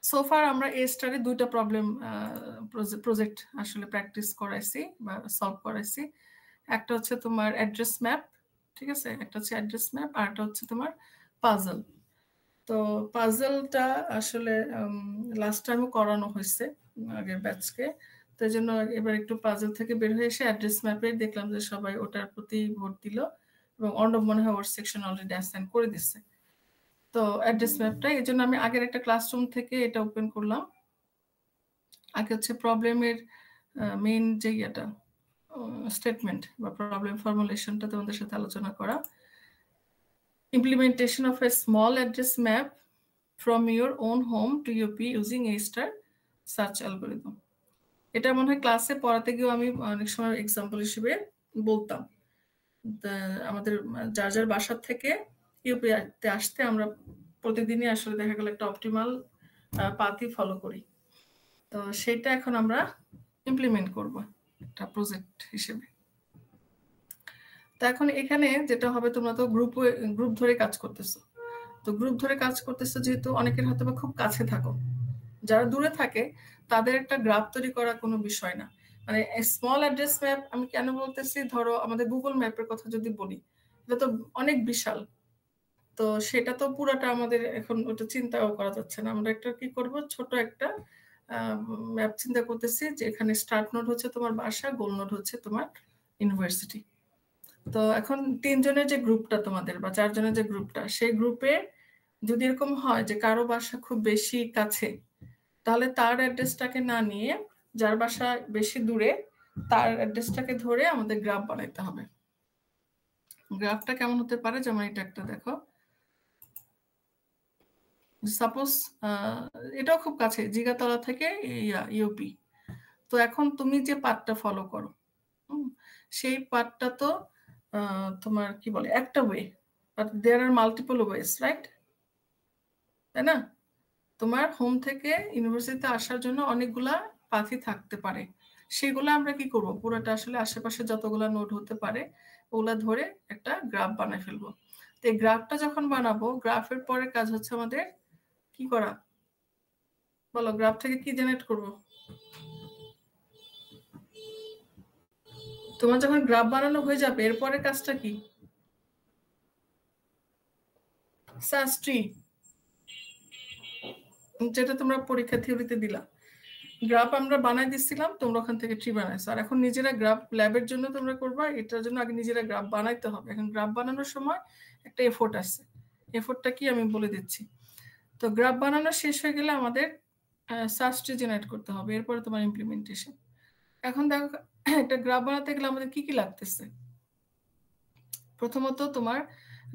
সোফার আমরা এ স্টারে দুইটা প্রবলেম প্রজেক্ট আসলে প্র্যাকটিস করাইছি বা সলভ করাইছি। একটা হচ্ছে তোমার অ্যাড্রেস ম্যাপ, ঠিক আছে, একটা হচ্ছে অ্যাড্রেস ম্যাপ, আর একটা হচ্ছে তোমার পাজল। তো পাজলটা আসলে লাস্ট টাইমও করানো হয়েছে আগের ব্যাচকে, তো এই জন্য এবার একটু পাজল থেকে বের হয়ে এসে অ্যাড্রেস ম্যাপে দেখলাম যে সবাই ওটার প্রতি ভোট দিল, এবং অর্ণব মনে হয় ওর সেকশন অলরেডি অ্যাসাইন করে দিচ্ছে। তো অ্যাড্রেস ম্যাপটা এই জন্য আমি আগের একটা ক্লাসরুম থেকে এটা ওপেন করলাম। আগে হচ্ছে প্রবলেমের মেইন যে ইয়েটা স্টেটমেন্ট বা প্রবলেম ফর্মুলেশনটা তোমাদের সাথে আলোচনা করা। Implementation of a small address map from your own home to UP using A star search algorithm. এটা মনে হয় ক্লাসে পড়াতে গিয়েও আমি অনেক সময় এক্সাম্পল হিসেবে বলতাম। আমাদের যার যার বাসার থেকে ইউপিতে আসতে আমরা প্রতিদিনই আসলে দেখা গেল একটা অপটিমাল পাথই ফলো করি। তো সেটা এখন আমরা ইমপ্লিমেন্ট করব একটা প্রজেক্ট হিসেবে। তো এখন এখানে যেটা হবে, তোমরা তো গ্রুপ ধরে কাজ করতেছো। তো গ্রুপ ধরে কাজ করতেছো যেহেতু অনেকের হয়তো বা খুব কাছে থাকো, যারা দূরে থাকে তাদের একটা গ্রাফ তৈরি করা কোনো বিষয় না। মানে স্মল অ্যাড্রেস ম্যাপ আমি কেন বলতেছি, ধরো আমাদের গুগল ম্যাপের কথা যদি বলি, এটা তো অনেক বিশাল। তো সেটা তো পুরাটা আমাদের এখন ওটা চিন্তাও করা যাচ্ছে না। আমরা একটা কি করব, ছোট একটা ম্যাপ চিন্তা করতেছি, যে এখানে স্টার্ট নোড হচ্ছে তোমার বাসা, গোল নোড হচ্ছে তোমার ইউনিভার্সিটি। তো এখন 3 জনের যে গ্রুপটা তোমাদের বা 4 জনের যে গ্রুপটা, সেই গ্রুপে যদি এরকম হয় যে কারো বাসা খুব বেশি কাছে, তাহলে তার অ্যাড্রেসটাকে না নিয়ে যার বাসা বেশি দূরে তার অ্যাড্রেসটাকে ধরে আমাদের গ্রাফ বানাইতে হবে। গ্রাফটা কেমন হতে পারে, যেমন এটা একটা দেখো, সাপোজ এটাও খুব কাছে, জিগাতলা থেকে ইউপি। তো এখন তুমি যে পাথটা ফলো করো, সেই পাথটা তো তোমার কি বলে একটা way, but there are multiple ways, right? তাই না? তোমার হোম থেকে ইউনিভার্সিটিতে আসার জন্য অনেকগুলা পাথই থাকতে পারে। সেগুলো আমরা কি করব, পুরোটা আসলে আশেপাশে যতগুলা নোড হতে পারে ওগুলা ধরে একটা গ্রাফ বানায় ফেলবো। তো এই গ্রাফটা যখন বানাবো, গ্রাফের পরে কাজ হচ্ছে আমাদের কি করা, বলো, গ্রাফ থেকে কি জেনারেট করব? তোমার যখন গ্রাফ বানানো হয়ে যাবে, এরপরে কাজটা কি? সার্চ ট্রি, যেটা তোমরা পরীক্ষা থিওরিতে দিলা। গ্রাফ আমরা বানাই দিচ্ছিলাম, তোমরা ওখান থেকে ট্রি বানাইছো। আর এখন নিজেরা গ্রাফ ল্যাবের জন্য তোমরা করবা, এটার জন্য আগে নিজেরা গ্রাফ বানাইতে হবে। এখন গ্রাফ বানানোর সময় একটা এফোর্ট আছে, এফোর্টটা কি আমি বলে দিচ্ছি। তো গ্রাফ বানানো শেষ হয়ে গেলে আমাদের সার্চ ট্রি জেনারেট করতে হবে, এরপরে তোমার ইমপ্লিমেন্টেশন। এখন দেখো, একটা গ্রাফ বানাতে গেলে আমাদের কি কি লাগতেছে। প্রথমত তোমার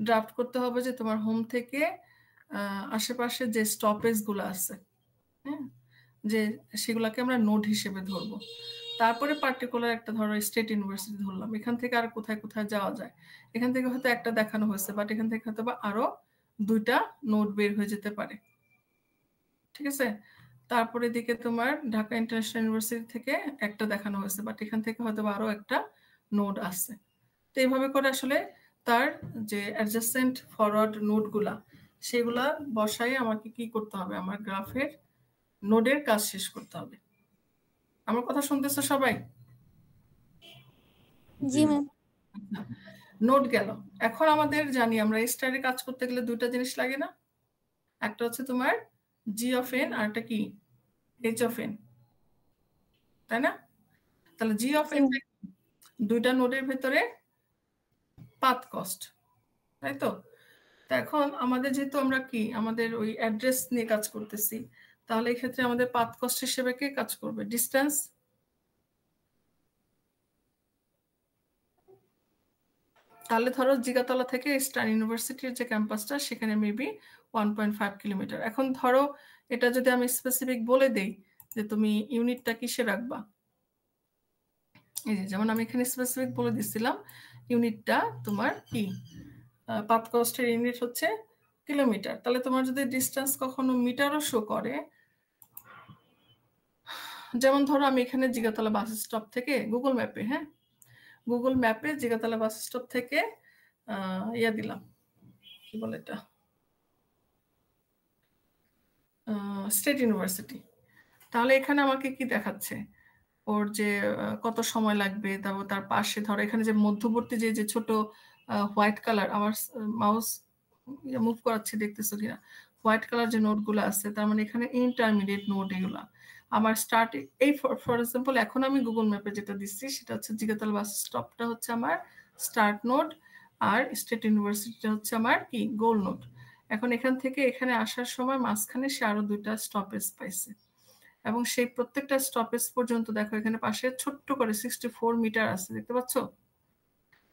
ড্রাফট করতে হবে যে তোমার হোম থেকে আশেপাশে যে স্টপেজ গুলো আছে, হ্যাঁ, যে সেগুলোকে আমরা নোড হিসেবে ধরবো। তারপরে পার্টিকুলার একটা ধরো স্টেট ইউনিভার্সিটি ধরলাম, এখান থেকে আর কোথায় কোথায় যাওয়া যায়। এখান থেকে হয়তো একটা দেখানো হয়েছে, বাট এখান থেকে হয়তো বা আরো 2টা নোড বের হয়ে যেতে পারে, ঠিক আছে। তারপরে দিকে তোমার ঢাকা ইন্টারন্যাশনাল ইউনিভার্সিটি থেকে একটা দেখানো হয়েছে, বাট এখান থেকে হয়তো বা আরো একটা নোড আছে। তো এইভাবে করে আসলে তার যে অ্যাডজাসেন্ট ফরওয়ার্ড নোডগুলা, সেগুলা বসাই আমাকে কি করতে হবে, আমার গ্রাফের নোডের কাজ শেষ করতে হবে। আমার কথা শুনতেছো সবাই? জি ম্যাম। নোড গেল। এখন আমাদের জানি আমরা স্টারে কাজ করতে গেলে 2টা জিনিস লাগে না? একটা হচ্ছে তোমার জি অফ এন, আর একটা কি এইচ অফ এন, তাই না? তাহলে জি অফ এন 2টা নোডের ভেতরে পাথ কস্ট, তাই তো? এখন আমাদের যেহেতু আমরা কি আমাদের ওই অ্যাড্রেস নিয়ে কাজ করতেছি, তাহলে এই ক্ষেত্রে আমাদের পাথ কস্ট হিসেবে কে কাজ করবে? ডিস্টেন্স। তাহলে ধরো জিগাতলা থেকে ইস্টার্ন ইউনিভার্সিটির যে ক্যাম্পাসটা, সেখানে মেবি 1.5 কিলোমিটার। এখন ধরো এটা যদি আমি স্পেসিফিক বলে দেই যে তুমি ইউনিটটা কিসে রাখবা, এই যে যেমন আমি এখানে স্পেসিফিক বলে দিছিলাম ইউনিটটা তোমার কি পাথ কস্টের ইউনিট হচ্ছে কিলোমিটার। তাহলে তোমার যদি ডিস্টেন্স কখনো মিটারও শো করে, যেমন ধরো আমি এখানে জিগাতলা বাস স্টপ থেকে গুগল ম্যাপে, হ্যাঁ, গুগল ম্যাপে জিগাতলা বাস স্টপ থেকে ইয়া দিলাম, কি বলে এটা, স্টেট ইউনিভার্সিটি। তাহলে এখানে আমাকে কি দেখাচ্ছে, ওর যে কত সময় লাগবে, তারপর তার পাশে ধরো এখানে যে মধ্যবর্তী যে ছোট হোয়াইট কালার, আমার মাউস মুভ করাচ্ছে দেখতেছো কিনা, হোয়াইট কালার যে নোটগুলো আছে, তার মানে এখানে ইন্টারমিডিয়েট নোট এগুলা। আমার স্টার্ট, এই ফর এক্সাম্পল এখন আমি গুগল ম্যাপে যেটা দিচ্ছি সেটা হচ্ছে জিগাতলা বাস স্টপটা হচ্ছে আমার স্টার্ট নোট, আর স্টেট ইউনিভার্সিটিটা হচ্ছে আমার কি গোল নোট। এখন এখান থেকে এখানে আসার সময় মাঝখানে সে আরো 2টা স্টপেজ পাইছে, এবং সেই প্রত্যেকটা স্টপেজ পর্যন্ত দেখো এখানে পাশে ছোট্ট করে 64 মিটার আছে, দেখতে পাচ্ছ।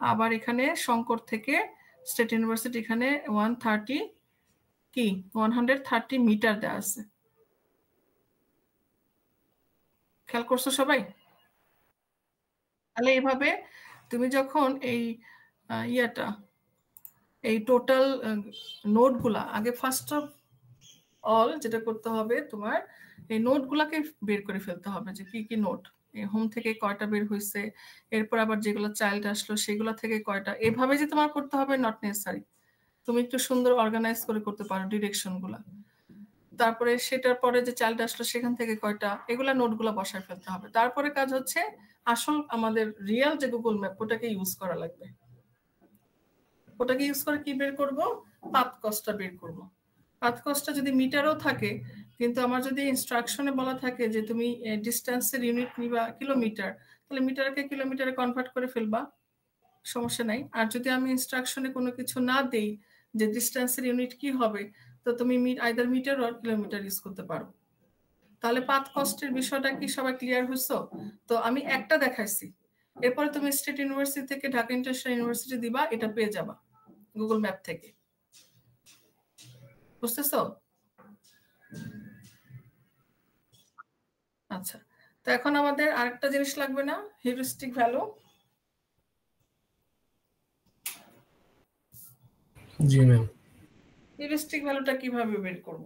আবার এখানে শঙ্কর থেকে স্টেট ইউনিভার্সিটি এখানে 130 মিটার দেওয়া আছে। খেয়াল করছো সবাই? তাহলে এইভাবে তুমি যখন এই ইয়াটা, এই টোটাল নোটগুলা আগে ফার্স্ট অফ অল যেটা করতে হবে, তোমার এই নোটগুলাকে বের করে ফেলতে হবে যে কি কি নোট হোম থেকে কয়টা বের হয়েছে, এরপর আবার যেগুলো চাইল্ড আসলো সেগুলো থেকে কয়টা, এভাবে যে তোমার করতে হবে নট নেসেসারি। তুমি একটু সুন্দর অর্গানাইজ করে করতে পারো ডিরেকশন গুলা। তারপরে সেটার পরে যে চাইল্ড আসলো সেখান থেকে কয়টা, এগুলা নোটগুলা বসায় ফেলতে হবে। তারপরে কাজ হচ্ছে আসল আমাদের রিয়েল যে গুগল ম্যাপ, ওটাকে ইউজ করা লাগবে। ওটাকে ইউজ করে কি বের করব, পাথ কস্টটা বের করব। পাথ কস্টটা যদি মিটারও থাকে, কিন্তু আমার যদি ইনস্ট্রাকশনে বলা থাকে যে তুমি ডিস্টেন্সের ইউনিট নিবা কিলোমিটার, তাহলে মিটারকে কিলোমিটারে কনভার্ট করে ফেলবা, সমস্যা নাই। আর যদি আমি ইনস্ট্রাকশনে কোনো কিছু না দেই যে ডিস্টেন্সের ইউনিট কি হবে, তো তুমি either metre or kilometre use করতে পারো। তাহলে পাথ কস্টের বিষয়টা কি সবাই ক্লিয়ার হয়েছে? তো আমি একটা দেখাইছি, এরপরে তুমি স্টেট ইউনিভার্সিটি থেকে ঢাকা ইন্টারন্যাশনাল ইউনিভার্সিটি দিবা, এটা পেয়ে যাবা গুগল ম্যাপ থেকে। বুঝতেছো? আচ্ছা, তো এখন আমাদের আরেকটা জিনিস লাগবে না, হিউরিস্টিক ভ্যালু। জি ম্যাম। হিউরিস্টিক ভ্যালুটা কিভাবে বের করব?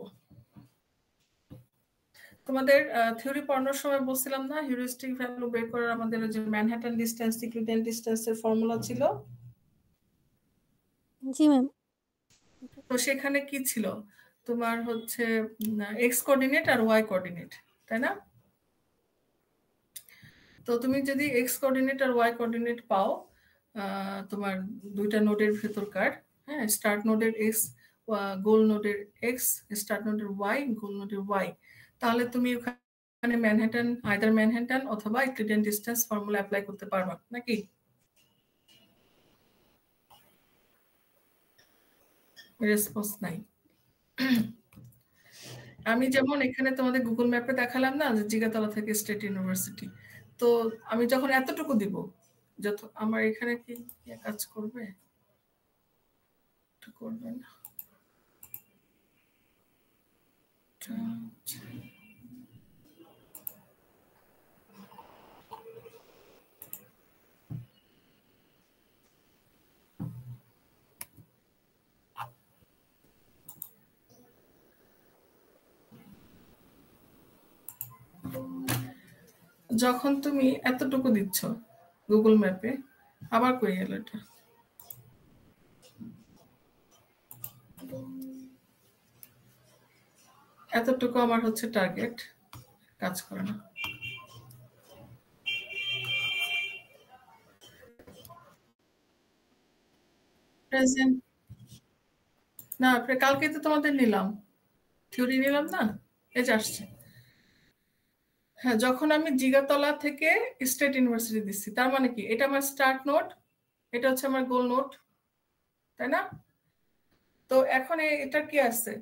তোমাদের থিওরি পড়ানোর সময় বলছিলাম না, হিউরিস্টিক ভ্যালু বের করার আমাদের যে ম্যানহাটন ডিসটেন্স, ইউক্লিডিয়ান ডিসটেন্সের ফর্মুলা ছিল। জি ম্যাম। তো সেখানে কি ছিল, তোমার হচ্ছে এক্স কোঅর্ডিনেট আর ওয়াই কোঅর্ডিনেট, তাই না? তো তুমি যদি এক্স কোঅর্ডিনেট আর ওয়াই কোঅর্ডিনেট পাও তোমার দুইটা নোডের ভেতরকার, হ্যাঁ, স্টার্ট নোডের এক্স, গোল নোডের এক্স, স্টার্ট নোডের ওয়াই, গোল নোডের ওয়াই, তাহলে তুমি ওখানে ম্যানহাটন, আইদার ম্যানহাটন অথবা ইউক্লিডিয়ান ডিসটেন্স ফর্মুলা অ্যাপ্লাই করতে পারবা নাকি? রেসপন্স নাই। আমি যেমন এখানে তোমাদের গুগল ম্যাপে দেখালাম না যে জিগাতলা থেকে স্টেট ইউনিভার্সিটি, তো আমি যখন এতটুকু দিব, যত আমার এখানে কি কাজ করবে, করবে না। যখন তুমি এতটুকু দিচ্ছ গুগল ম্যাপে, আবার কই গেল এটা, এতটুকু আমার হচ্ছে টার্গেট, কাজ করে না। প্রেজেন্ট না, কালকে তো তোমাদের নিলাম, থিওরি নিলাম না, এই যে আসছে। হ্যাঁ, যখন আমি জিগাতলা থেকে স্টেট ইউনিভার্সিটি দিচ্ছি, তার মানে কি এটা আমার স্টার্ট নোট, এটা হচ্ছে আমার গোল নোট, তাই না? তো এখন এটা কি আছে,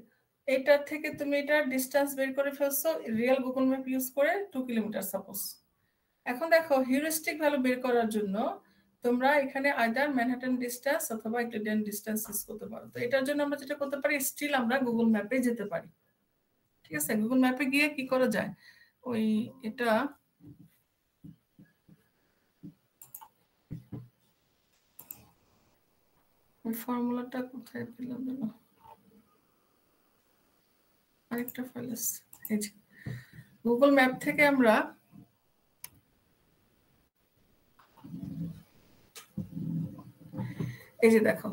এটা থেকে তুমি এটা ডিসটেন্স বের করে ফেলছো রিয়েল গুগল ম্যাপ ইউজ করে 2 কিলোমিটার সাপোজ। এখন দেখো হিউরিস্টিক ভ্যালু বের করার জন্য তোমরা এখানে আইদার ম্যানহাটন ডিসটেন্স অথবা ইউক্লিডিয়ান ডিসটেন্স ইউজ করতে পারো। তো এটার জন্য আমরা যেটা করতে পারি, স্টিল আমরা গুগল ম্যাপে যেতে পারি। ঠিক আছে, গুগল ম্যাপে গিয়ে কি করা যায়, ওই এটা ওই ফর্মুলাটা কোথায় পেলাম না, আরেকটা ফাইল আছে, এই যে গুগল ম্যাপ থেকে আমরা এই যে দেখো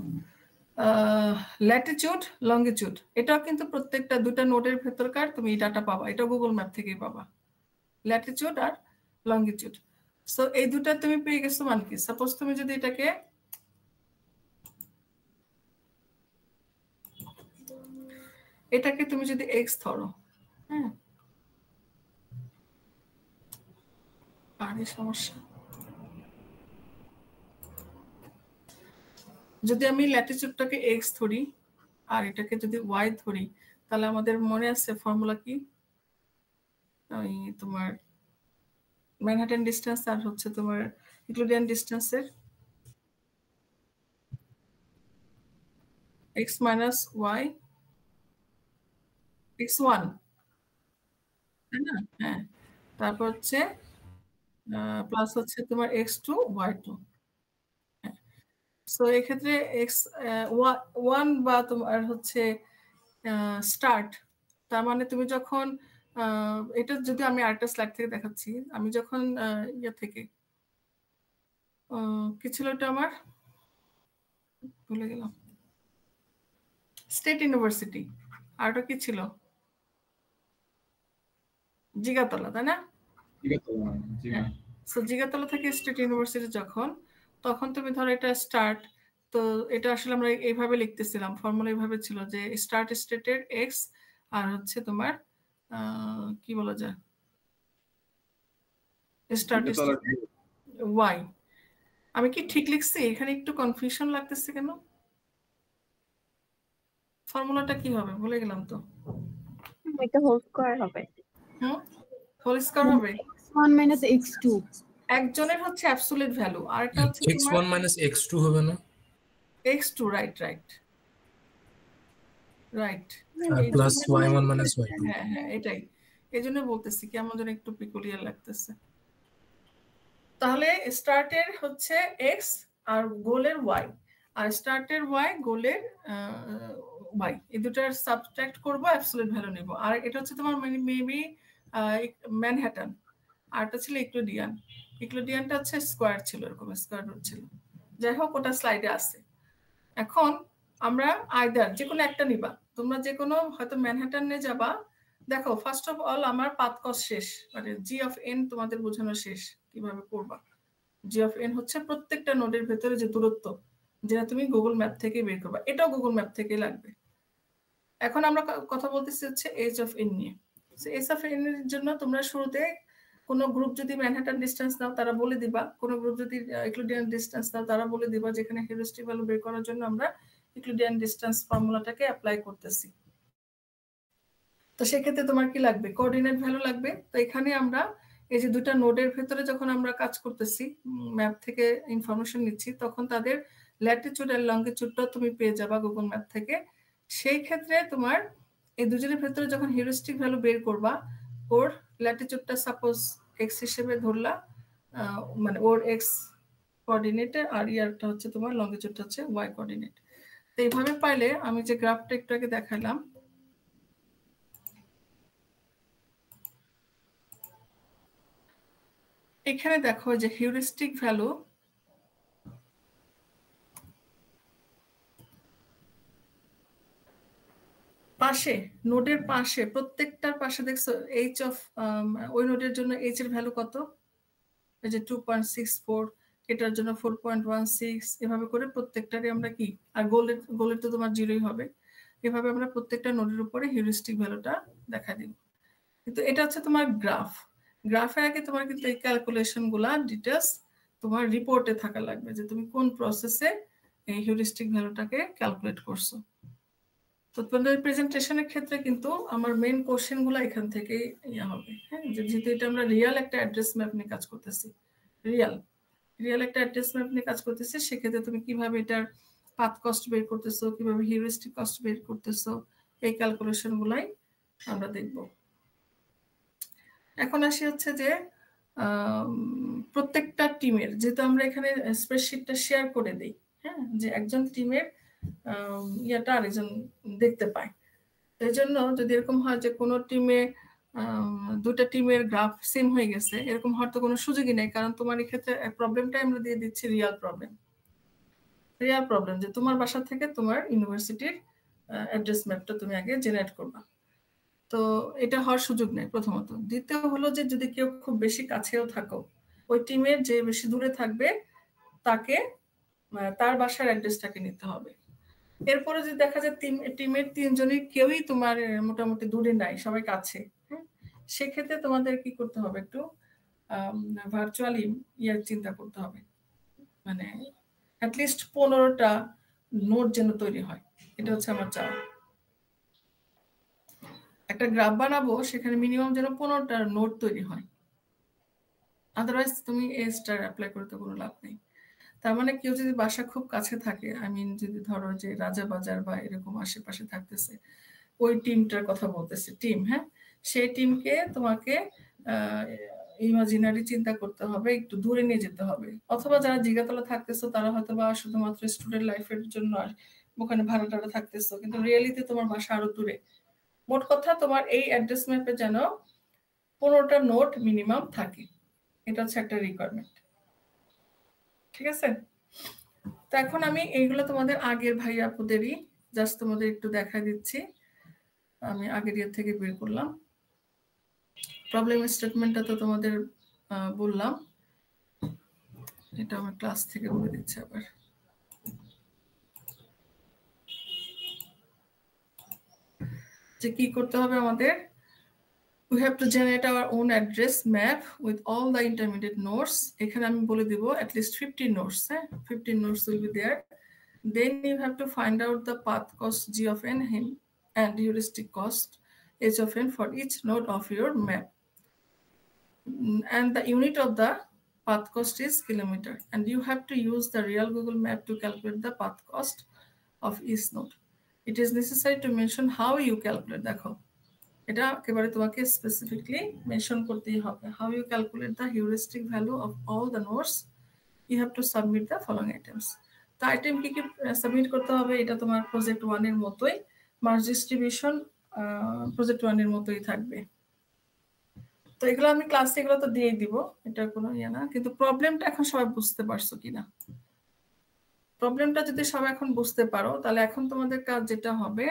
ল্যাটিটিউড লঙ্গিটিউড এটাও কিন্তু প্রত্যেকটা দুটা নোডের ভেতরকার তুমি এই ডাটা পাবা, এটা গুগল ম্যাপ থেকেই পাবা, ল্যাটিটিউড আর লঙ্গিটিউড। সো এই দুটা তুমি পেয়ে গেছো, মানে কি সাপোজ তুমি যদি এটাকে তুমি যদি এক্স ধরো, হ্যাঁ আরে সমস্যা, যদি আমি ল্যাটিটিউডটাকে এক্স ধরি আর এটাকে যদি ওয়াই ধরি, তাহলে আমাদের মনে আছে ফর্মুলা কি, ওই তোমার ম্যানহাটন ডিস্টেন্স আর হচ্ছে তোমার ইউক্লিডিয়ান ডিস্টেন্সের x minus y x one, তাই না? হ্যাঁ, তারপর হচ্ছে প্লাস হচ্ছে তোমার x two y two. So এক্ষেত্রে এক্স ওয়ান বা তোমার হচ্ছে স্টার্ট, তার মানে তুমি যখন এটা যদি আমি আরেকটা স্লাইড থেকে দেখাচ্ছি, আমি যখন ইয়ে থেকে কি ছিল এটা আমার ভুলে গেলাম, স্টেট ইউনিভার্সিটি, আর ওটা কি ছিল জিগাতলা, তাই না? হ্যাঁ, সো জিগাতলা থেকে স্টেট ইউনিভার্সিটি যখন, তখন তুমি ধরো এটা স্টার্ট, তো এটা আসলে আমরা এইভাবে লিখতেছিলাম, ফর্মুলা এইভাবে ছিল যে স্টার্ট স্টেটের এক্স আর হচ্ছে তোমার কি বলা যায় স্টার্ট স্টেটের ওয়াই। আমি কি ঠিক লিখছি? এখানে একটু কনফিউশন লাগতেছে কেন? ফর্মুলাটা কি হবে ভুলে গেলাম তো। এটা হোল স্কয়ার হবে। হোল স্কয়ার হবে x1 - x2, একজনের হচ্ছে অ্যাবসলিউট ভ্যালু, আরেকটা হচ্ছে x1 - x2 হবে না? x2, রাইট রাইট রাইট, আর প্লাস y1 - y2। হ্যাঁ হ্যাঁ এটাই, এইজন্য বলতেছি কেমন যেন একটু পিকুলিয়ার লাগতেছে। তাহলে স্টার্টের হচ্ছে এক্স আর গোলের ওয়াই, আর স্টার্টের ওয়াই গোলের ওয়াই, এই দুটার সাবট্রাক্ট করবো, অ্যাবসলিউট ভ্যালু নেব। আর এটা হচ্ছে তোমার মেবি ম্যানহাটন, আর এটা ছিল ইউক্লিডিয়ান, ইউক্লিডিয়ানটা হচ্ছে স্কোয়ার ছিল, এরকম স্কোয়ার রুট ছিল। যাই হোক ওটা স্লাইডে আছে। এখন আমরা আইদার যে কোনো একটা নিবা, তোমরা যে কোনো হয়তো ম্যানহাটন নিয়ে যাবা। দেখো ফার্স্ট অফ অল আমার পাথ কস্ট শেষ, মানে জি অফ এন তোমাদের বোঝানো শেষ কিভাবে করবা। জি অফ এন হচ্ছে প্রত্যেকটা নোডের ভেতরে যে দূরত্ব, যেটা তুমি গুগল ম্যাপ থেকে বের করবা, এটাও গুগল ম্যাপ থেকে লাগবে। এখন আমরা কথা বলতেছি হচ্ছে এইচ অফ এন নিয়ে। এইচ অফ এন এর জন্য তোমরা শুরুতে কোনো গ্রুপ যদি ম্যানহাটন ডিস্টেন্স নাও তারা বলে দিবা, কোনো গ্রুপ যদি ইউক্লিডিয়ান ডিস্টেন্স নাও তারা বলে দিবা, যেখানে হিউরিস্টিক ভ্যালু বের করার জন্য আমরা ইউক্লিডিয়ান ডিস্টেন্স ফর্মুলাটাকে অ্যাপ্লাই করতেছি। তো সেক্ষেত্রে তোমার কি লাগবে? কোঅর্ডিনেট ভ্যালু লাগবে। তো এখানে আমরা এই যে দুটা নোডের ভেতরে যখন আমরা কাজ করতেছি, ম্যাপ থেকে ইনফরমেশন নিচ্ছি, তখন তাদের ল্যাটিটিউড আর লঙ্গিটিউডটা তুমি পেয়ে যাবা গুগল ম্যাপ থেকে। সেই ক্ষেত্রে তোমার এই দুজনের ভেতরে যখন হিউরিস্টিক ভ্যালু বের করবা, ওর ল্যাটিটিউডটা সাপোজ এক্স হিসেবে ধরলা, মানে ওর এক্স কোঅর্ডিনেটে, আর ইয়ারটা হচ্ছে তোমার লঙ্গিটিউডটা হচ্ছে ওয়াই কোঅর্ডিনেট। তো এইভাবে পাইলে আমি যে গ্রাফটা একটু আগে দেখালাম, এখানে দেখো যে হিউরিস্টিক ভ্যালু পাশে, নোডের পাশে, প্রত্যেকটার পাশে দেখছো এইচ অফ, ওই নোডের জন্য এইচ এর ভ্যালু কত, এই যে 2.64, এটার জন্য 4.16, এভাবে করে প্রত্যেকটারই আমরা কি, আর গোলের তো তোমার জিরোই হবে। এভাবে আমরা প্রত্যেকটা নোডের উপরে হিউরিস্টিক ভ্যালুটা দেখা দিব। কিন্তু এটা হচ্ছে তোমার গ্রাফ, গ্রাফের আগে তোমার কিন্তু এই ক্যালকুলেশন গুলা ডিটেলস তোমার রিপোর্টে থাকা লাগবে, যে তুমি কোন প্রসেসে এই হিউরিস্টিক ভ্যালুটাকে ক্যালকুলেট করছো। তো তোমাদের প্রেজেন্টেশনের ক্ষেত্রে কিন্তু আমার মেইন কোশ্চেন গুলো এখান থেকে ইয়া হবে, হ্যাঁ, যেহেতু এটা আমরা রিয়াল একটা অ্যাড্রেস ম্যাপ নিয়ে কাজ করতেছি, রিয়াল একটা অ্যাড্রেস ম্যাপ নিয়ে কাজ করতেছি, সেক্ষেত্রে তুমি কিভাবে এটার পাথ কস্ট বের করতেছো, কিভাবে হিউরিস্টিক কস্ট বের করতেছো, এই ক্যালকুলেশন গুলাই আমরা দেখব। এখন আসি হচ্ছে যে প্রত্যেকটা টিমের, যেহেতু আমরা এখানে স্প্রেডশিটটা শেয়ার করে দিই, হ্যাঁ, যে একজন টিমের ইয়াটা আরেকজন দেখতে পায়। এই জন্য যদি এরকম হয় যে কোনো টিমে দুটা টিমের গ্রাফ সেম হয়ে গেছে, এরকম হওয়ার তো কোনো সুযোগই নেই, কারণ তোমার এক্ষেত্রে প্রবলেমটাই আমরা দিয়ে দিচ্ছি রিয়াল প্রবলেম। রিয়েল প্রবলেম যে তোমার বাসা থেকে তোমার ইউনিভার্সিটির অ্যাড্রেস ম্যাপটা তুমি আগে জেনারেট করবা। তো এটা হওয়ার সুযোগ নেই প্রথমত। দ্বিতীয় হলো যে যদি কেউ খুব বেশি কাছেও থাকো, ওই টিমের যে বেশি দূরে থাকবে তাকে তার বাসার অ্যাড্রেসটাকে নিতে হবে। এরপরে যদি দেখা যায় টিমের 3 জনের কেউই তোমার মোটামুটি দূরে নাই, সবাই কাছে, হ্যাঁ, সেক্ষেত্রে তোমাদের কি করতে হবে, একটু ভার্চুয়ালি চিন্তা করতে হবে, মানে অ্যাটলিস্ট 15টা নোট যেন তৈরি হয়। এটা হচ্ছে আমার চাওয়া। একটা গ্রাফ বানাবো, সেখানে মিনিমাম যেন 15টা নোট তৈরি হয়, আদারওয়াইজ তুমি এ স্টার অ্যাপ্লাই করতে কোনো লাভ নেই। তার মানে কেউ যদি বাসা খুব কাছে থাকে, যদি ধরো যে রাজাবাজার বা এরকম আশেপাশে থাকতেছে, ওই টিমটার কথা বলতেছে, টিম, হ্যাঁ, সেই টিমকে তোমাকে ইমাজিনারি চিন্তা করতে হবে, একটু দূরে নিয়ে যেতে হবে। অথবা যারা জিগাতলা থাকতেছো তারা হয়তো বা শুধুমাত্র স্টুডেন্ট লাইফের জন্য ওখানে ভাড়া টাড়া থাকতেছো, কিন্তু রিয়েলিতে তোমার বাসা আরো দূরে। মোট কথা তোমার এই অ্যাড্রেস ম্যাপে যেন 15টা নোট মিনিমাম থাকে, এটা হচ্ছে একটা রিকোয়ারমেন্ট। ঠিক আছে? তো এখন আমি এইগুলো তোমাদের আগের ভাই আপুদেরই জাস্ট তোমাদের একটু দেখা দিচ্ছি। আমি আগের ইয়ার থেকে বের করলাম। প্রবলেম স্টেটমেন্টটা তো তোমাদের বললাম, এটা আমার ক্লাস থেকে বলে দিচ্ছি আবার। যে কি করতে হবে আমাদের, we have to generate our own address map with all the intermediate nodes. এখানে আমি বলে দিব at least 15 nodes, হ্যাঁ, 15 nodes will be there. Then you have to find out the path cost g of n and heuristic cost h of n for each node of your map. And the unit of the path cost is kilometer, and you have to use the real Google map to calculate the path cost of each node. It is necessary to mention how you calculate. দেখো, এটা একেবারে তোমাকে specifically mention করতেই হবে। How you calculate the heuristic value of all the notes, you have to submit the following items. তো item কি কি submit করতে হবে, এটা তোমার প্রজেক্ট 1 এর মতোই, মার্জ ডিস্ট্রিবিউশন প্রজেক্ট 1 এর মতোই থাকবে। তো এগুলো আমি ক্লাসে এগুলো তো দিয়ে দিব, এটা কোনো ইয়ে না। কিন্তু প্রবলেমটা এখন সবাই বুঝতে পারছো কিনা? প্রবলেমটা যদি সবাই এখন বুঝতে পারো, তাহলে এখন তোমাদের কাজ যেটা হবে,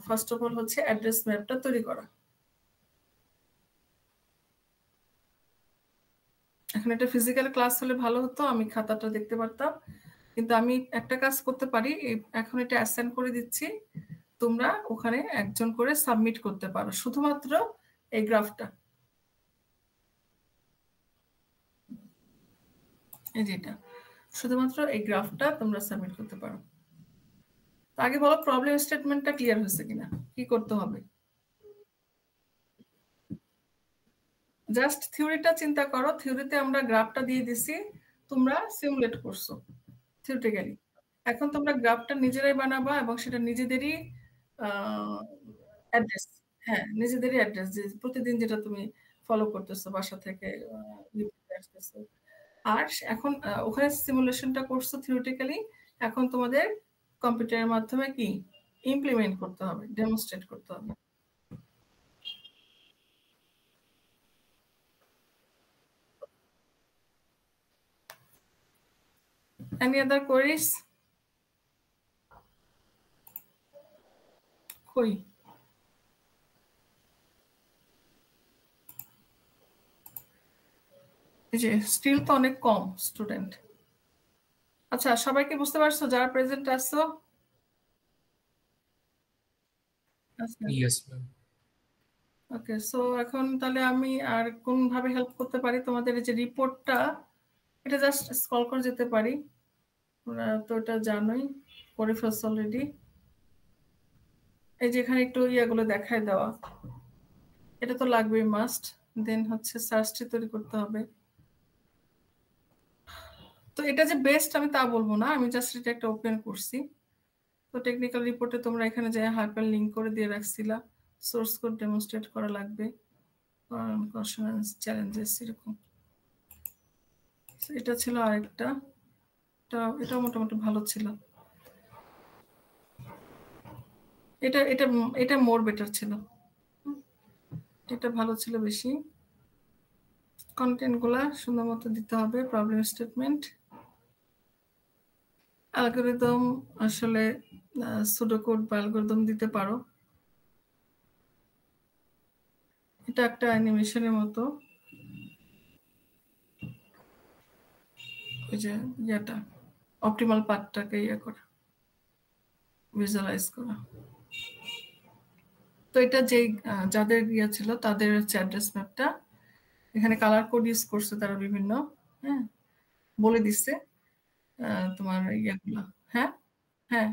ফার্স্ট অফ অল হচ্ছে অ্যাড্রেস ম্যাপটা তৈরি করা। এখন এটা ফিজিক্যাল ক্লাস হলে ভালো হতো, আমি খাতাটা দেখতে পারতাম, কিন্তু আমি একটা কাজ করতে পারি, এখন এটা অ্যাসাইন করে দিচ্ছি, তোমরা ওখানে একজন করে সাবমিট করতে পারো শুধুমাত্র এই গ্রাফটা, এই যেটা, শুধুমাত্র এই গ্রাফটা তোমরা সাবমিট করতে পারো। আগে বলো প্রবলেম স্টেটমেন্টটা ক্লিয়ার হয়েছে কিনা, কি করতে হবে? জাস্ট থিওরিটা চিন্তা করো, থিওরিতে আমরা গ্রাফটা দিয়ে দিছি, তোমরা সিমুলেট করছো থিওরিটিক্যালি। এখন তোমরা গ্রাফটা নিজেরাই বানাবা এবং সেটা নিজেদেরই অ্যাড্রেস, হ্যাঁ, নিজেদেরই অ্যাড্রেস, যে প্রতিদিন যেটা তুমি ফলো করতেছো বাসা থেকে আসতেছো। আর এখন ওখানে সিমুলেশনটা করছো থিওরিটিক্যালি, এখন তোমাদের কম্পিউটারের মাধ্যমে কি ইমপ্লিমেন্ট করতে হবে, ডেমনস্ট্রেট করতে হবে। Any other queries? কই? এই যে স্টিল তো অনেক কম স্টুডেন্ট। আচ্ছা, সবাইকে বুঝতে পারছো যারা প্রেজেন্ট আসছো? Yes, ma'am. ওকে, সো এখন তাহলে আমি আর কোন ভাবে হেল্প করতে পারি তোমাদের? এই যে রিপোর্টটা, এটা জাস্ট স্ক্রল করে যেতে পারি, তোমরা তো এটা জানোই, করে ফেলছো অলরেডি। এই যে এখানে একটু ইয়াগুলো দেখায় দেওয়া, এটা তো লাগবেই মাস্ট। দেন হচ্ছে সার্চটি তৈরি করতে হবে। তো এটা যে বেস্ট আমি তা বলবো না, আমি জাস্ট এটা একটা ওপেন করছি। তো টেকনিক্যাল রিপোর্টে তোমরা এখানে যে হাইপার লিঙ্ক করে দিয়ে রাখছিলা, সোর্স কোড ডেমনস্ট্রেট করা লাগবে, কনসোনেন্স চ্যালেঞ্জেস এরকম। এটা ছিল আরেকটা, এটা মোটামুটি ভালো ছিল। এটা এটা এটা মোর বেটার ছিল, এটা ভালো ছিল বেশি। কন্টেন্ট গুলা সুন্দর মতো দিতে হবে, প্রবলেম স্টেটমেন্ট। অ্যালগরিদম আসলে সুডোকোড বা অ্যালগরিদম দিতে পারো। এটা একটা অ্যানিমেশনের মতো, ওই যে ইয়েটা অপটিমাল পাথটাকে ইয়ে করা, ভিজুয়ালাইজ করা। তো এটা যে যাদের ইয়ে ছিল তাদের হচ্ছে অ্যাড্রেস ম্যাপটা, এখানে কালার কোড ইউজ করছে তারা বিভিন্ন, হ্যাঁ বলে দিচ্ছে তোমার ইয়েগুলো। হ্যাঁ হ্যাঁ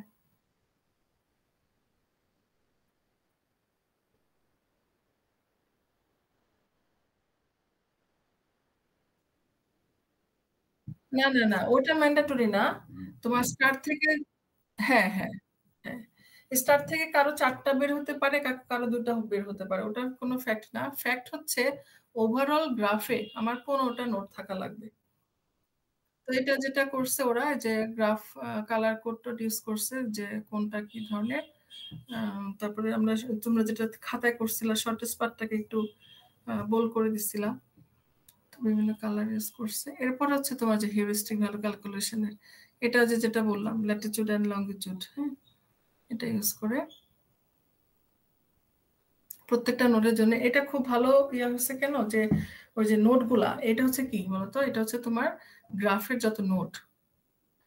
না না না, ওটা ম্যান্ডেটরি না। তোমার স্টার্ট থেকে, হ্যাঁ হ্যাঁ হ্যাঁ, স্টার্ট থেকে কারো 4টা বের হতে পারে, কারো 2টা বের হতে পারে, ওটার কোনো ফ্যাক্ট না। ফ্যাক্ট হচ্ছে ওভারঅল গ্রাফে আমার 15টা নোট থাকা লাগবে। তো এটা যেটা করছে ওরা, যে গ্রাফ কালার কোডটা ইউজ করছে, যে কোনটা কি ধরনের। তারপরে আমরা, তোমরা যেটা খাতায় করছিলা শর্টেস্ট পার্টটাকে একটু বোল্ড করে দিছিলাম, বিভিন্ন কালার ইউজ করছে। এরপর হচ্ছে তোমার যে হিউরিস্টিক ভ্যালু ক্যালকুলেশনের, এটা যেটা বললাম ল্যাটিটিউড এন্ড লঙ্গিটিউড, হ্যাঁ এটা ইউজ করে প্রত্যেকটা নোটের জন্য। এটা খুব ভালো ইয়া হচ্ছে কেন, যে ওই যে নোটগুলা, এটা হচ্ছে কি বলতো, এটা হচ্ছে তোমার গ্রাফের যত নোট,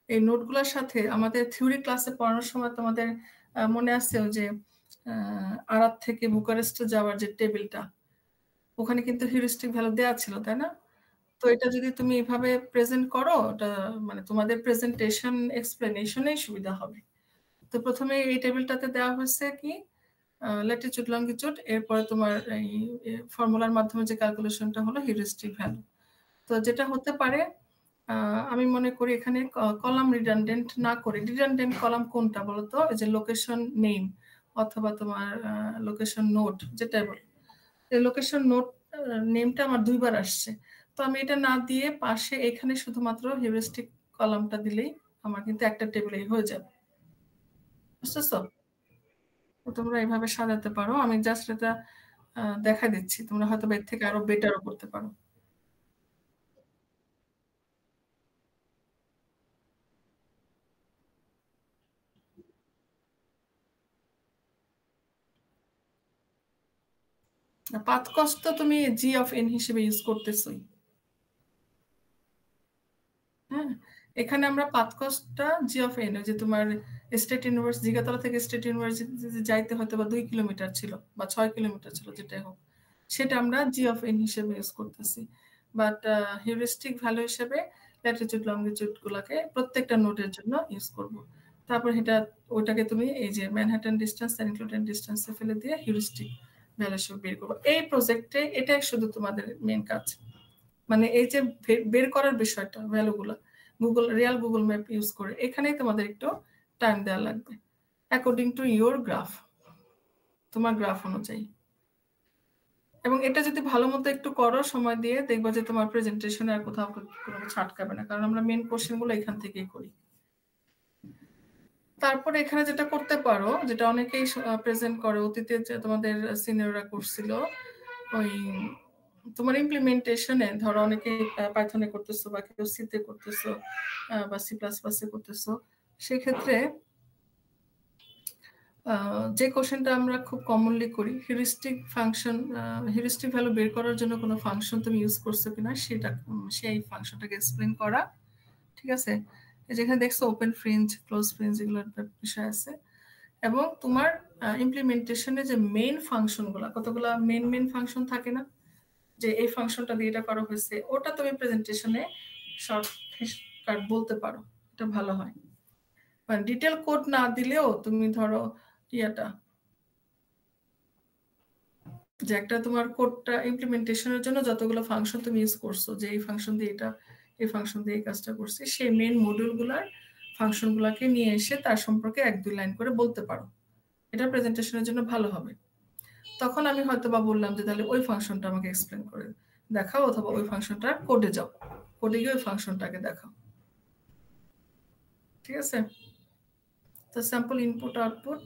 এই নোটগুলোর সাথে আমাদের থিওরি ক্লাসে পড়ানোর সময় তোমাদের মনে আছে ওই যে আরাত থেকে বুকারেস্টে যাওয়ার যে টেবিলটা, ওখানে কিন্তু হিউরিস্টিক ভ্যালু দেওয়া ছিল, তাই না? তো এটা যদি তুমি এভাবে প্রেজেন্ট করো, ওটা মানে তোমাদের প্রেজেন্টেশন এক্সপ্লেনেশনেই সুবিধা হবে। তো প্রথমে এই টেবিলটাতে দেওয়া হয়েছে কি ল্যাটিটিউড লঙ্গিটিউড, এরপরে তোমার এই ফর্মুলার মাধ্যমে যে ক্যালকুলেশনটা হলো হিউরিস্টিক ভ্যালু। তো যেটা হতে পারে, আমি মনে করি এখানে কলাম রিডান্ডেন্ট না করে, রিডান্ডেন্ট কলাম কোনটা বলতো, এই যে লোকেশন নেম অথবা তোমার লোকেশন নোট, যেটাই বল, এই লোকেশন নোট নেমটা আমার 2বার আসছে। তো আমি এটা না দিয়ে পাশে এখানে শুধুমাত্র হিউরিস্টিক কলামটা দিলেই আমার কিন্তু একটা টেবিলেই হয়ে যাবে, বুঝতেছো? তোমরা এইভাবে সাজাতে পারো, আমি জাস্ট এটা দেখা দিচ্ছি, তোমরা হয়তো এর থেকে আরো বেটারও করতে পারো। পাথ কস্ট তো তুমি জি অফ এন হিসেবে ইউজ করতেছই, হ্যাঁ। এখানে আমরা পাথ কস্টটা জি অফ এন, যে তোমার স্টেট ইউনিভার্সিটি, জিগাতলা থেকে স্টেট ইউনিভার্সিটি যাইতে হয়তো বা 2 কিলোমিটার ছিল বা 6 কিলোমিটার ছিল, যেটাই হোক, সেটা আমরা জি অফ এন হিসেবে ইউজ করতেছি। বাট হিউরিস্টিক ভ্যালু হিসেবে ল্যাটিটিউড লঙ্গিটিউড গুলাকে প্রত্যেকটা নোটের জন্য ইউজ করব। তারপর এটা, ওইটাকে তুমি এই যে ম্যানহাটন ডিস্টেন্স আর ইনক্লুডেড ডিস্টেন্সে ফেলে দিয়ে হিউরিস্টিক ভ্যালু হিসেবে বের করবো। এই প্রজেক্টে এটাই শুধু তোমাদের মেন কাজ, মানে এই যে বের করার বিষয়টা ভ্যালুগুলো রিয়াল গুগল ম্যাপ ইউজ করে, এখানেই তোমাদের একটু টাইম দেওয়া লাগবে অ্যাকর্ডিং টু ইউর গ্রাফ, তোমার গ্রাফ অনুযায়ী। এবং এটা যদি ভালো মতো একটু করো সময় দিয়ে, দেখবা যে তোমার প্রেজেন্টেশনে আর কোথাও কোনো কিছু আটকাবে না, কারণ আমরা মেন কোশ্চেনগুলো এখান থেকেই করি। তারপরে এখানে যেটা করতে পারো, যেটা অনেকেই প্রেজেন্ট করে, অতীতে তোমাদের সিনিয়ররা করছিল, ওই তোমার ইমপ্লিমেন্টেশনে ধরো অনেকে পাইথনে করতেছো বা কেউ সিতে করতেছো বা সি প্লাস প্লাসে করতেছো, সেক্ষেত্রে যে কোশ্চেনটা আমরা খুব কমনলি করি, হিউরিস্টিক ফাংশন, হিউরিস্টিক ভ্যালু বের করার জন্য কোনো ফাংশন তুমি ইউজ করছো কিনা সেটা, সেই ফাংশনটাকে এক্সপ্লেন করা, ঠিক আছে? যেখানে দেখছো ওপেন ফ্রেঞ্চ, ক্লোজ ফ্রেঞ্চ, এগুলোর বিষয় আছে। এবং তোমার ইমপ্লিমেন্টেশনে যে মেইন ফাংশনগুলো, কতগুলো মেইন ফাংশন থাকে না, যে এই ফাংশনটা দিয়ে এটা করা হয়েছে, ওটা তুমি প্রেজেন্টেশনে শর্টকাট বলতে পারো, এটা ভালো হয়। মানে ডিটেল কোড না দিলেও তুমি ধরো ইয়েটা, যে একটা তোমার কোডটা ইমপ্লিমেন্টেশনের জন্য যতগুলো ফাংশন তুমি ইউজ করছো, যে এই ফাংশন দিয়ে এটা, এই ফাংশন দিয়ে এই কাজটা করছি, সেই মেইন মডিউলগুলোর ফাংশনগুলোকে নিয়ে এসে তার সম্পর্কে 1-2 লাইন করে বলতে পারো, এটা প্রেজেন্টেশনের জন্য ভালো হবে। তখন আমি হয়তো বা বললাম যে তাহলে ওই ফাংশনটা আমাকে এক্সপ্লেন করে দেখাও, অথবা ওই ফাংশনটার কোডে যাও, কোডে গিয়ে ওই ফাংশনটাকে দেখাও, ঠিক আছে? তো স্যাম্পল ইনপুট আউটপুট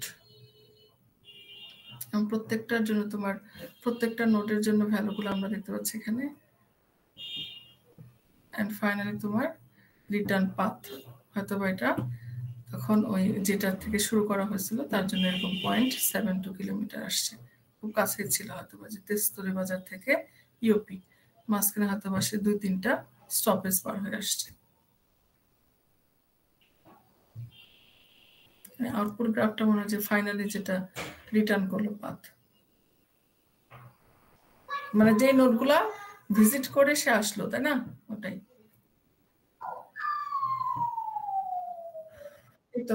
প্রত্যেকটার জন্য, তোমার প্রত্যেকটা নোটের জন্য ভ্যালুগুলো আমরা দেখতে পাচ্ছি এখানে। এন্ড ফাইনালি তোমার রিটার্ন পাথ, হয়তো বা এটা তখন ওই যেটা থেকে শুরু করা হয়েছিল তার জন্য এরকম 0.72 কিলোমিটার আসছে, খুব কাছে ছিল হয়তো বা যে তেস্তরি বাজার থেকে ইউপি মাঝখানে হয়তো বা সে 2-3টা স্টপেজ পার হয়ে আসছে। আউটপুট গ্রাফটা মনে হয় যে ফাইনালি যেটা রিটার্ন করলো পাথ, মানে যে নোটগুলা ভিজিট করে সে আসলো, তাই না? ওটাই। এই তো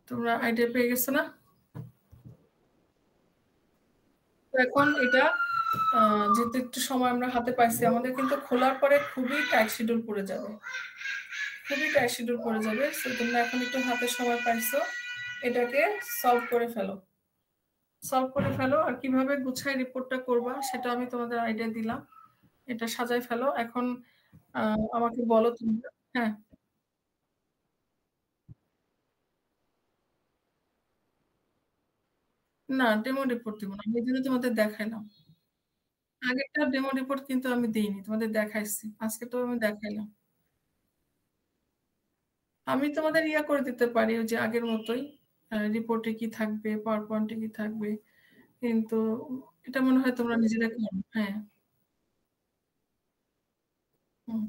তোমরা আইডিয়া পেয়ে গেছো না? এখন এটা যেহেতু একটু সময় আমরা হাতে পাইছি, আমাদের কিন্তু খোলার পরে খুবই টাইট শিডিউল পড়ে যাবে, খুবই টাইট শিডিউল পড়ে যাবে। সো তোমরা এখন একটু হাতে সময় পাইছো, এটাকে সলভ করে ফেলো, সলভ করে ফেলো। আর কিভাবে গুছায় রিপোর্টটা করবা সেটা আমি তোমাদের আইডিয়া দিলাম, এটা সাজাই ফেলো। এখন আমাকে বলো তুমি। হ্যাঁ, না ডেমো রিপোর্ট দিব না, আমি এই জন্য তোমাদের দেখাইলাম। আগেরটা ডেমো রিপোর্ট কিন্তু আমি দিইনি, তোমাদের দেখাইছি, আজকে তো আমি দেখাইলাম। আমি তোমাদের ইয়া করে দিতে পারি ওই যে আগের মতোই, রিপোর্টে কি থাকবে, পাওয়ার পয়েন্টে কি থাকবে, কিন্তু এটা মনে হয় তোমরা নিজেরা করো। হ্যাঁ, হুম।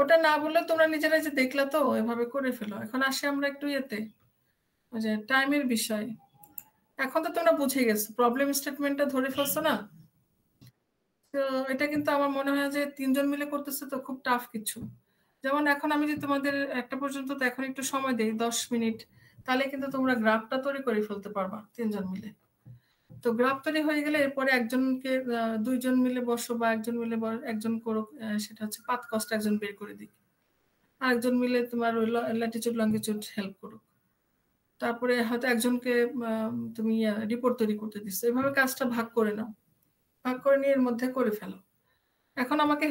ওটা না বললে তোমরা নিজেরা যে দেখলা তো এভাবে করে ফেলো। এখন আসি আমরা একটু ইয়েতে, ওই যে টাইমের বিষয়। এখন তো তোমরা বুঝে গেছো, প্রবলেম স্টেটমেন্টটা ধরে ফেলছো না? তো এটা কিন্তু আমার মনে হয় যে 3জন মিলে করতেছে তো খুব টাফ কিছু। যেমন এখন আমি যদি তোমাদের একটা পর্যন্ত তো এখন একটু সময় দেই 10 মিনিট, তাহলে কিন্তু তোমরা গ্রাফটা তৈরি করে ফেলতে পারবা 3জন মিলে। তো গ্রাফ তৈরি হয়ে গেলে এরপরে একজনকে 2জন মিলে বসো বা একজন মিলে একজন করুক, সেটা হচ্ছে পাথ কস্ট একজন বের করে দিক, আরেকজন মিলে তোমার ওই ল্যাটিচিউড লঙ্গিটিউড হেল্প করুক, তারপরে হয়তো একজনকে তুমি রিপোর্ট তৈরি করতে দিচ্ছ। এভাবে কাজটা ভাগ করে নাও, ভাগ করে নিয়ে এর মধ্যে করে ফেলো। এখন আমাকে